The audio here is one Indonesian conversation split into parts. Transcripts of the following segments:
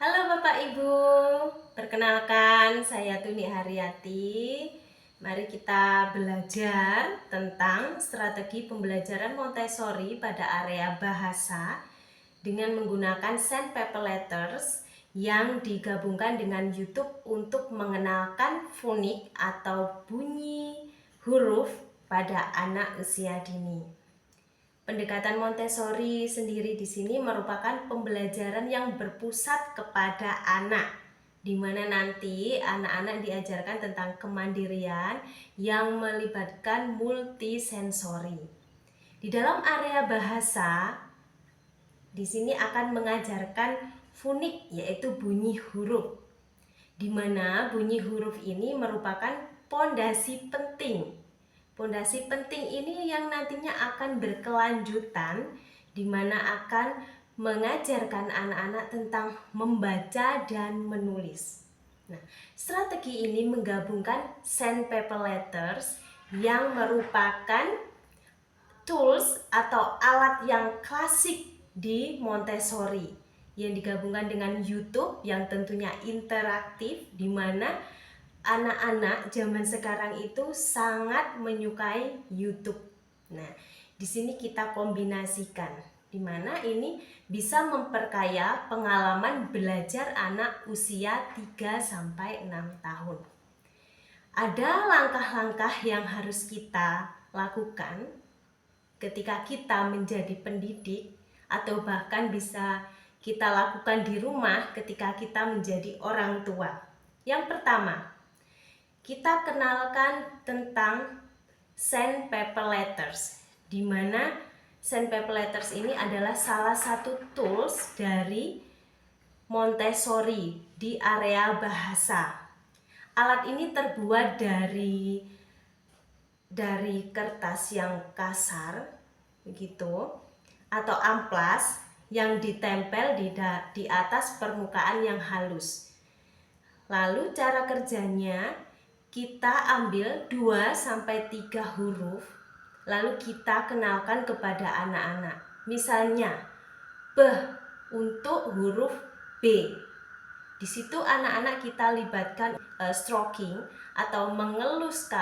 Halo Bapak Ibu, perkenalkan saya Tuni Haryati. Mari kita belajar tentang strategi pembelajaran Montessori pada area bahasa dengan menggunakan sandpaper letters yang digabungkan dengan YouTube untuk mengenalkan fonik atau bunyi huruf pada anak usia dini. Pendekatan Montessori sendiri di sini merupakan pembelajaran yang berpusat kepada anak, di mana nanti anak-anak diajarkan tentang kemandirian yang melibatkan multisensori. Di dalam area bahasa, di sini akan mengajarkan fonik, yaitu bunyi huruf, di mana bunyi huruf ini merupakan pondasi penting. Pondasi penting ini yang nantinya akan berkelanjutan, di mana akan mengajarkan anak-anak tentang membaca dan menulis. Nah, strategi ini menggabungkan sandpaper letters yang merupakan tools atau alat yang klasik di Montessori yang digabungkan dengan YouTube yang tentunya interaktif, di mana anak-anak zaman sekarang itu sangat menyukai YouTube. Nah, di sini kita kombinasikan, di mana ini bisa memperkaya pengalaman belajar anak usia 3 sampai 6 tahun. Ada langkah-langkah yang harus kita lakukan ketika kita menjadi pendidik, atau bahkan bisa kita lakukan di rumah ketika kita menjadi orang tua. Yang pertama, kita kenalkan tentang sandpaper letters, di mana sandpaper letters ini adalah salah satu tools dari Montessori di area bahasa. Alat ini terbuat dari kertas yang kasar begitu, atau amplas yang ditempel di atas permukaan yang halus. Lalu cara kerjanya, kita ambil 2 sampai 3 huruf, lalu kita kenalkan kepada anak-anak. Misalnya, B untuk huruf B. Di situ anak-anak kita libatkan stroking atau mengelus ke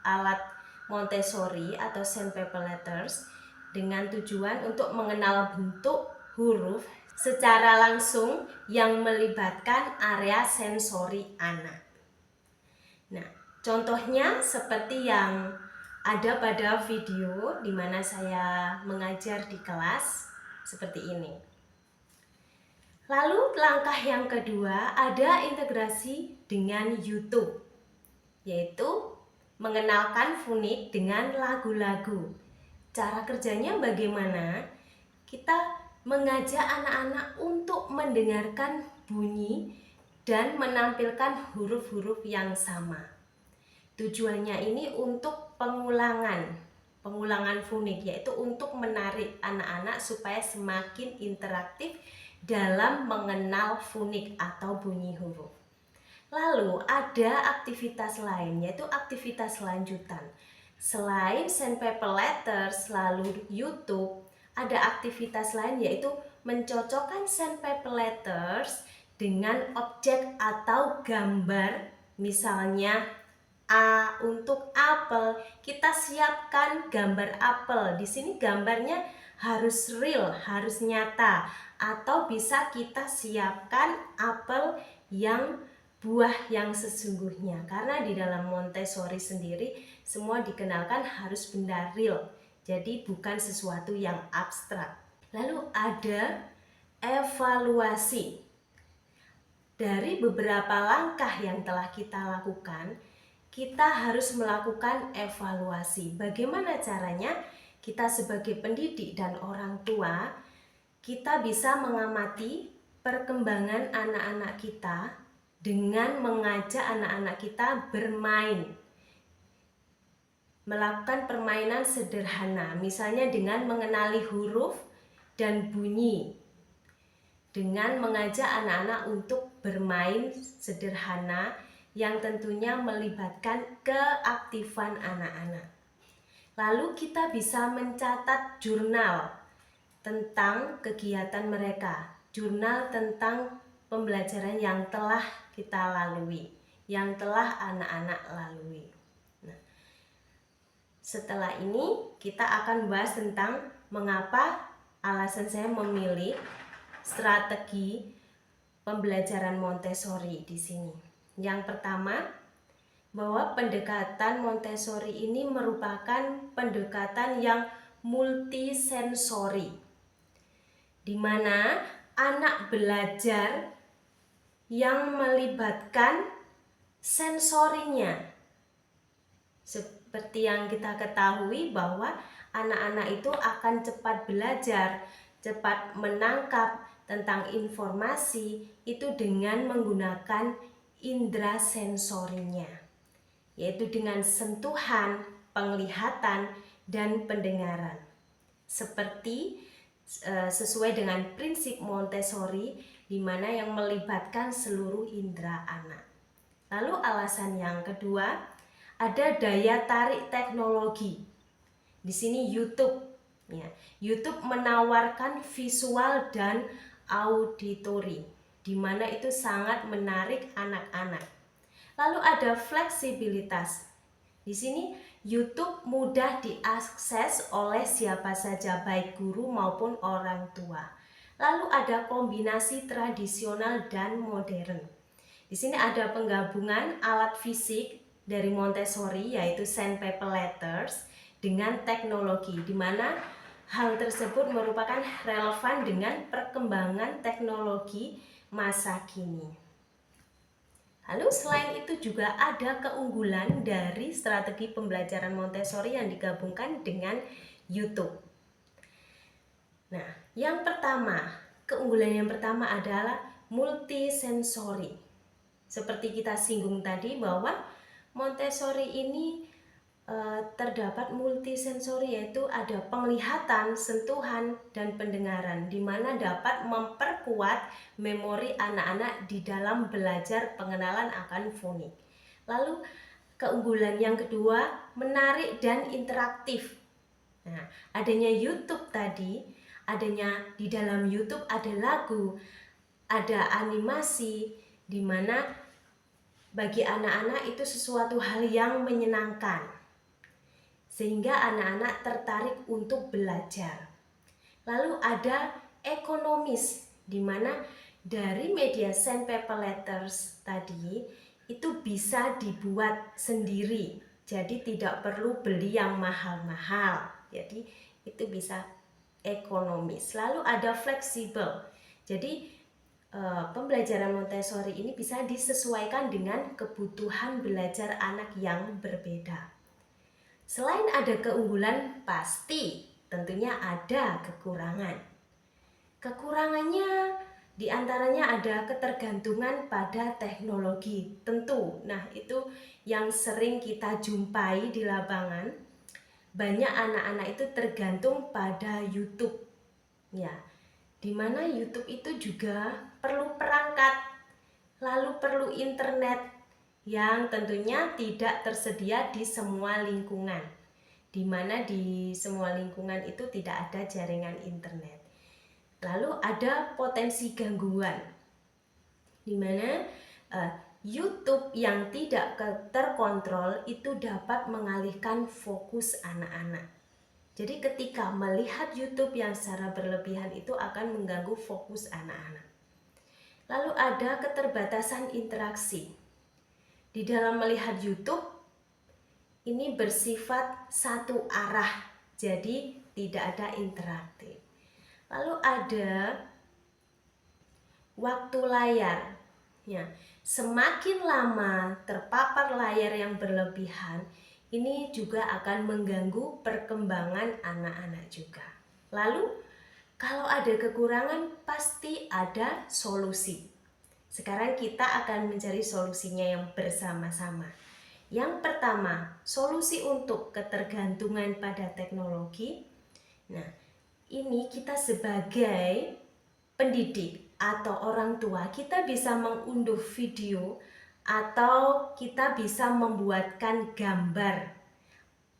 alat Montessori atau sandpaper letters dengan tujuan untuk mengenal bentuk huruf secara langsung yang melibatkan area sensori anak. Nah, contohnya seperti yang ada pada video di mana saya mengajar di kelas seperti ini. Lalu langkah yang kedua, ada integrasi dengan YouTube, yaitu mengenalkan fonik dengan lagu-lagu. Cara kerjanya bagaimana? Kita mengajak anak-anak untuk mendengarkan bunyi dan menampilkan huruf-huruf yang sama. Tujuannya ini untuk pengulangan fonik, yaitu untuk menarik anak-anak supaya semakin interaktif dalam mengenal fonik atau bunyi huruf. Lalu ada aktivitas lain, yaitu aktivitas lanjutan. Selain sandpaper letters lalu YouTube, ada aktivitas lain yaitu mencocokkan sandpaper letters dengan objek atau gambar. Misalnya A untuk apel, kita siapkan gambar apel. Di sini gambarnya harus real, harus nyata, atau bisa kita siapkan apel yang buah yang sesungguhnya. Karena di dalam Montessori sendiri semua dikenalkan harus benda real. Jadi bukan sesuatu yang abstrak. Lalu ada evaluasi. Dari beberapa langkah yang telah kita lakukan, kita harus melakukan evaluasi. Bagaimana caranya? Kita sebagai pendidik dan orang tua, kita bisa mengamati perkembangan anak-anak kita dengan mengajak anak-anak kita bermain, melakukan permainan sederhana, misalnya dengan mengenali huruf dan bunyi, dengan mengajak anak-anak untuk bermain sederhana yang tentunya melibatkan keaktifan anak-anak. Lalu kita bisa mencatat jurnal tentang kegiatan mereka, jurnal tentang pembelajaran yang telah kita lalui, yang telah anak-anak lalui. Nah, setelah ini kita akan bahas tentang mengapa alasan saya memilih strategi pembelajaran Montessori di sini. Yang pertama, bahwa pendekatan Montessori ini merupakan pendekatan yang multisensori, di mana anak belajar yang melibatkan sensorinya. Seperti yang kita ketahui bahwa anak-anak itu akan cepat belajar, cepat menangkap tentang informasi itu dengan menggunakan indera sensorinya, yaitu dengan sentuhan, penglihatan, dan pendengaran. Seperti sesuai dengan prinsip Montessori, di mana yang melibatkan seluruh indera anak. Lalu alasan yang kedua, ada daya tarik teknologi. Di sini YouTube, ya. YouTube menawarkan visual dan auditori, di mana itu sangat menarik anak-anak. Lalu ada fleksibilitas. Di sini YouTube mudah diakses oleh siapa saja, baik guru maupun orang tua. Lalu ada kombinasi tradisional dan modern. Di sini ada penggabungan alat fisik dari Montessori, yaitu sandpaper letters, dengan teknologi, di mana hal tersebut merupakan relevan dengan perkembangan teknologi masa kini. Lalu selain itu juga ada keunggulan dari strategi pembelajaran Montessori yang digabungkan dengan YouTube. Nah, yang pertama, keunggulan yang pertama adalah multisensori. Seperti kita singgung tadi bahwa Montessori ini terdapat multisensori, yaitu ada penglihatan, sentuhan, dan pendengaran, di mana dapat memperkuat memori anak-anak di dalam belajar pengenalan akan fonik. Lalu keunggulan yang kedua, menarik dan interaktif. Nah, adanya YouTube tadi, adanya di dalam YouTube ada lagu, ada animasi, di mana bagi anak-anak itu sesuatu hal yang menyenangkan, sehingga anak-anak tertarik untuk belajar. Lalu ada ekonomis, di mana dari media sandpaper letters tadi itu bisa dibuat sendiri, jadi tidak perlu beli yang mahal-mahal, jadi itu bisa ekonomis. Lalu ada fleksibel, jadi pembelajaran Montessori ini bisa disesuaikan dengan kebutuhan belajar anak yang berbeda. Selain ada keunggulan, pasti tentunya ada kekurangan. Kekurangannya diantaranya ada ketergantungan pada teknologi, tentu. Nah, itu yang sering kita jumpai di lapangan. Banyak anak-anak itu tergantung pada YouTube, ya. Dimana YouTube itu juga perlu perangkat, lalu perlu internet, yang tentunya tidak tersedia di semua lingkungan, di mana di semua lingkungan itu tidak ada jaringan internet. Lalu ada potensi gangguan, di mana YouTube yang tidak terkontrol itu dapat mengalihkan fokus anak-anak. Jadi ketika melihat YouTube yang secara berlebihan itu akan mengganggu fokus anak-anak. Lalu ada keterbatasan interaksi. Di dalam melihat YouTube, ini bersifat satu arah, jadi tidak ada interaktif. Lalu ada waktu layar. Ya, semakin lama terpapar layar yang berlebihan, ini juga akan mengganggu perkembangan anak-anak juga. Lalu, kalau ada kekurangan, pasti ada solusi. Sekarang kita akan mencari solusinya yang bersama-sama. Yang pertama, solusi untuk ketergantungan pada teknologi. Nah, ini kita sebagai pendidik atau orang tua, kita bisa mengunduh video atau kita bisa membuatkan gambar,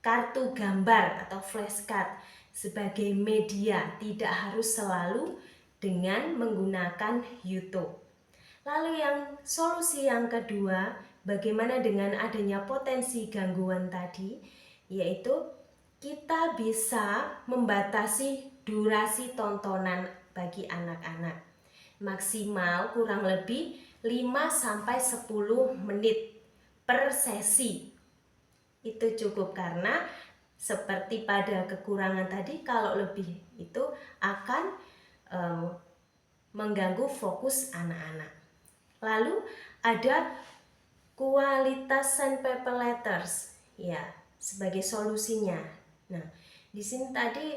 kartu gambar atau flashcard sebagai media, tidak harus selalu dengan menggunakan YouTube. Lalu solusi yang kedua, bagaimana dengan adanya potensi gangguan tadi, yaitu kita bisa membatasi durasi tontonan bagi anak-anak. Maksimal kurang lebih 5-10 menit per sesi. Itu cukup, karena seperti pada kekurangan tadi, kalau lebih itu akan mengganggu fokus anak-anak. Lalu ada kualitas sandpaper letters, ya, sebagai solusinya. Nah, di sini tadi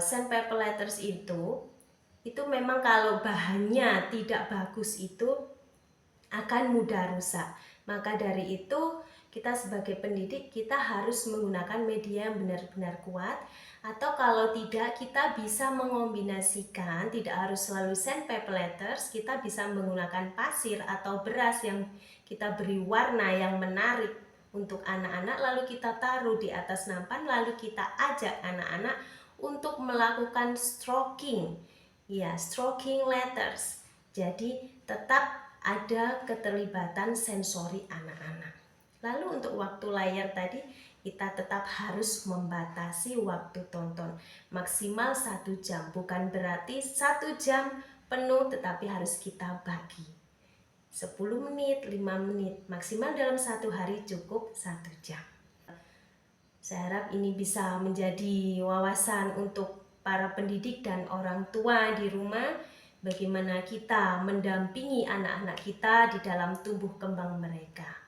sandpaper letters itu memang kalau bahannya tidak bagus itu akan mudah rusak. Maka dari itu kita sebagai pendidik kita harus menggunakan media yang benar-benar kuat, atau kalau tidak kita bisa mengombinasikan, tidak harus selalu sandpaper letters, kita bisa menggunakan pasir atau beras yang kita beri warna yang menarik untuk anak-anak, lalu kita taruh di atas nampan, lalu kita ajak anak-anak untuk melakukan stroking, ya, stroking letters. Jadi tetap ada keterlibatan sensori anak-anak. Lalu untuk waktu layar tadi, kita tetap harus membatasi waktu tonton maksimal 1 jam, bukan berarti 1 jam penuh, tetapi harus kita bagi 10 menit, 5 menit, maksimal dalam 1 hari cukup 1 jam. Saya harap ini bisa menjadi wawasan untuk para pendidik dan orang tua di rumah, bagaimana kita mendampingi anak-anak kita di dalam tumbuh kembang mereka.